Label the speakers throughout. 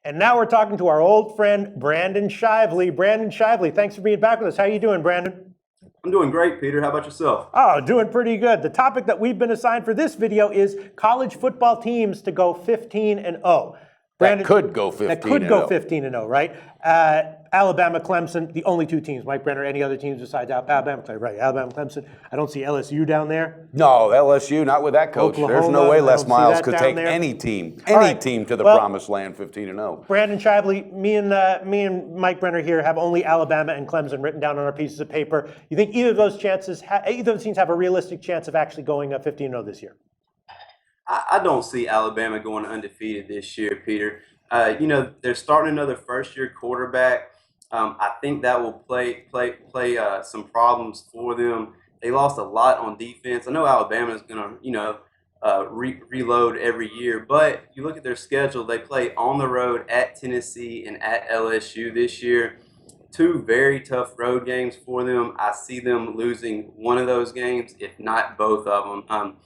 Speaker 1: And now we're talking to our old friend, Brandon Shively. Brandon Shively, thanks for being back with us. How you doing, Brandon?
Speaker 2: I'm doing great, Peter. How about yourself?
Speaker 1: Oh, doing pretty good. The topic that we've been assigned for this video is college football teams to go 15-0.
Speaker 3: Brandon, that could go 15-0.
Speaker 1: That could go 15-0, right? Alabama, Clemson, the only two teams. Mike Brenner, any other teams besides Alabama? Right, Alabama, Clemson. I don't see LSU down there.
Speaker 3: No, LSU, not with that coach.
Speaker 1: Oklahoma,
Speaker 3: there's no way Les Miles could take
Speaker 1: there.
Speaker 3: any team to the promised land 15-0.
Speaker 1: Brandon Shively, me and Mike Brenner here have only Alabama and Clemson written down on our pieces of paper. You think either of those teams have a realistic chance of actually going 15-0 this year?
Speaker 2: I don't see Alabama going undefeated this year, Peter. They're starting another first-year quarterback. I think that will play some problems for them. They lost a lot on defense. I know Alabama's going to, reload every year, but you look at their schedule. They play on the road at Tennessee and at LSU this year. Two very tough road games for them. I see them losing one of those games, if not both of them.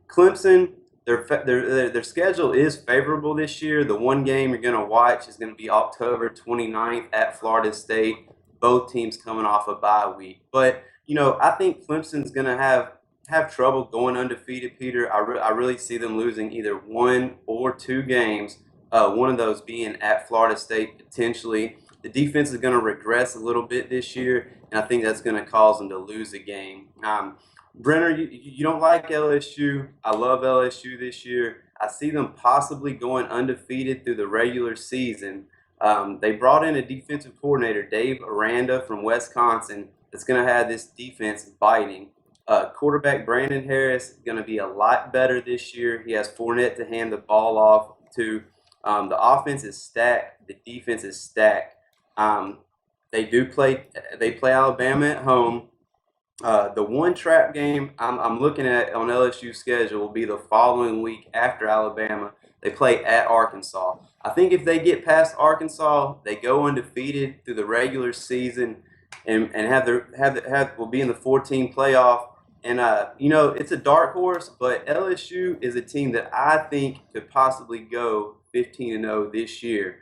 Speaker 2: Clemson. Their schedule is favorable this year. The one game you're going to watch is going to be October 29th at Florida State. Both teams coming off a bye week. But, I think Clemson's going to have trouble going undefeated, Peter. I really see them losing either one or two games, one of those being at Florida State potentially. The defense is going to regress a little bit this year, and I think that's going to cause them to lose a game. Brenner, you don't like LSU. I love LSU this year. I see them possibly going undefeated through the regular season. They brought in a defensive coordinator, Dave Aranda from Wisconsin, that's going to have this defense biting. Quarterback Brandon Harris is going to be a lot better this year. He has Fournette to hand the ball off to. The offense is stacked. The defense is stacked. They play Alabama at home. The one trap game I'm looking at on LSU's schedule will be the following week after Alabama. They play at Arkansas. I think if they get past Arkansas, they go undefeated through the regular season and will be in the 14 playoff. And it's a dark horse, but LSU is a team that I think could possibly go 15-0 this year.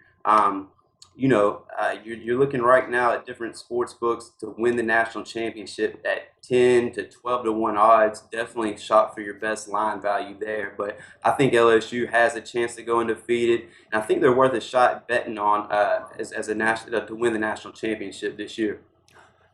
Speaker 2: You're looking right now at different sports books to win the national championship at 10 to 12 to 1 odds. Definitely shot for your best line value there. But I think LSU has a chance to go undefeated, and I think they're worth a shot betting on to win the national championship this year.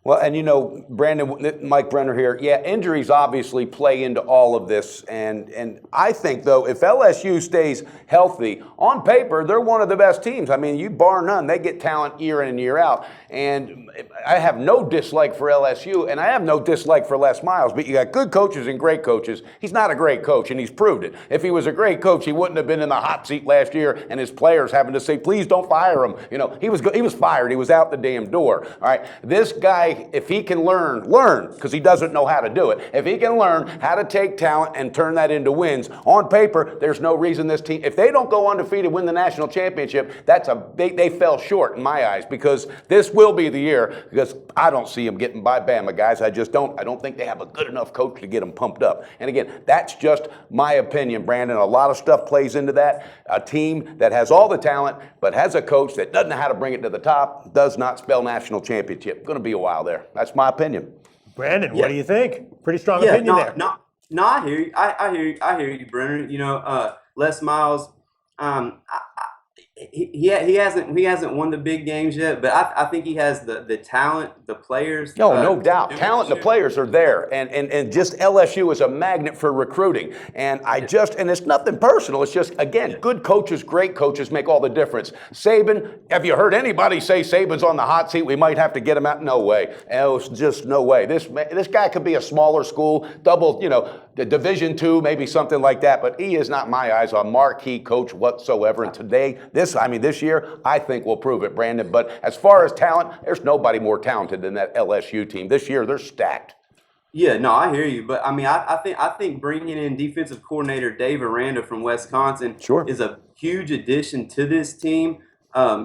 Speaker 3: Well, and Brandon, Mike Brenner here. Yeah, injuries obviously play into all of this, and I think though if LSU stays healthy, on paper they're one of the best teams. I mean, you bar none, they get talent year in and year out. And I have no dislike for LSU, and I have no dislike for Les Miles. But you got good coaches and great coaches. He's not a great coach, and he's proved it. If he was a great coach, he wouldn't have been in the hot seat last year, and his players having to say, "Please don't fire him." He was fired. He was out the damn door. All right, this guy. If he can learn, because he doesn't know how to do it. If he can learn how to take talent and turn that into wins, on paper, there's no reason this team, if they don't go undefeated, win the national championship, they fell short in my eyes, because this will be the year, because I don't see them getting by Bama, guys. I don't think they have a good enough coach to get them pumped up. And again, that's just my opinion, Brandon. A lot of stuff plays into that. A team that has all the talent, but has a coach that doesn't know how to bring it to the top, does not spell national championship. Going to be a while there. That's my opinion.
Speaker 1: Brandon, what do you think? Pretty strong opinion there.
Speaker 2: No, I hear you. I hear you, Brenner. Les Miles, he hasn't won the big games yet, but I think he has the talent, the players.
Speaker 3: No doubt. Talent and the players are there, and just LSU is a magnet for recruiting. And and it's nothing personal. It's just, again, good coaches, great coaches make all the difference. Saban, have you heard anybody say Saban's on the hot seat? We might have to get him out. No way. It's just no way. This guy could be a smaller school, the Division II, maybe something like that, but he is not, in my eyes, a marquee coach whatsoever. And this year, I think will prove it, Brandon. But as far as talent, there's nobody more talented than that LSU team. This year, they're stacked.
Speaker 2: Yeah, no, I hear you, but I think bringing in defensive coordinator Dave Aranda from Wisconsin is a huge addition to this team.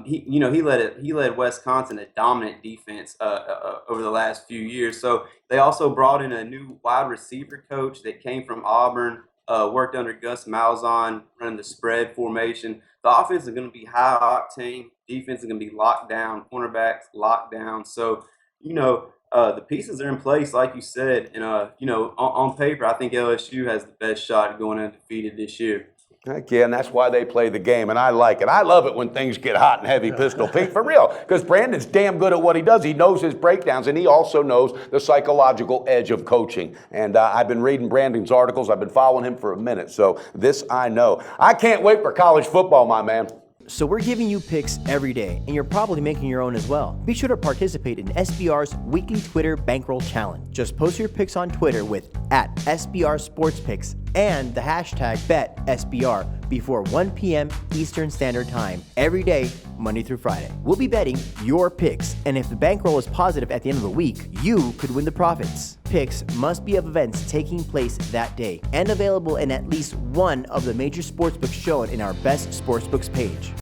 Speaker 2: He led Wisconsin a dominant defense over the last few years. So they also brought in a new wide receiver coach that came from Auburn, worked under Gus Malzahn, running the spread formation. the offense is going to be high octane. Defense is going to be locked down. Cornerbacks locked down. So, the pieces are in place, like you said. And, on paper, I think LSU has the best shot at going undefeated this year.
Speaker 3: Heck yeah, and that's why they play the game, and I like it. I love it when things get hot and heavy, Pistol Pete, for real, because Brandon's damn good at what he does. He knows his breakdowns, and he also knows the psychological edge of coaching. And I've been reading Brandon's articles. I've been following him for a minute, so this I know. I can't wait for college football, my man.
Speaker 4: So we're giving you picks every day, and you're probably making your own as well. Be sure to participate in SBR's weekly Twitter Bankroll Challenge. Just post your picks on Twitter with @SBR Sports Picks and the hashtag BetSBR before 1 p.m. Eastern Standard Time every day, Monday through Friday. We'll be betting your picks, and if the bankroll is positive at the end of the week, you could win the profits. Picks must be of events taking place that day and available in at least one of the major sportsbooks shown in our Best Sportsbooks page.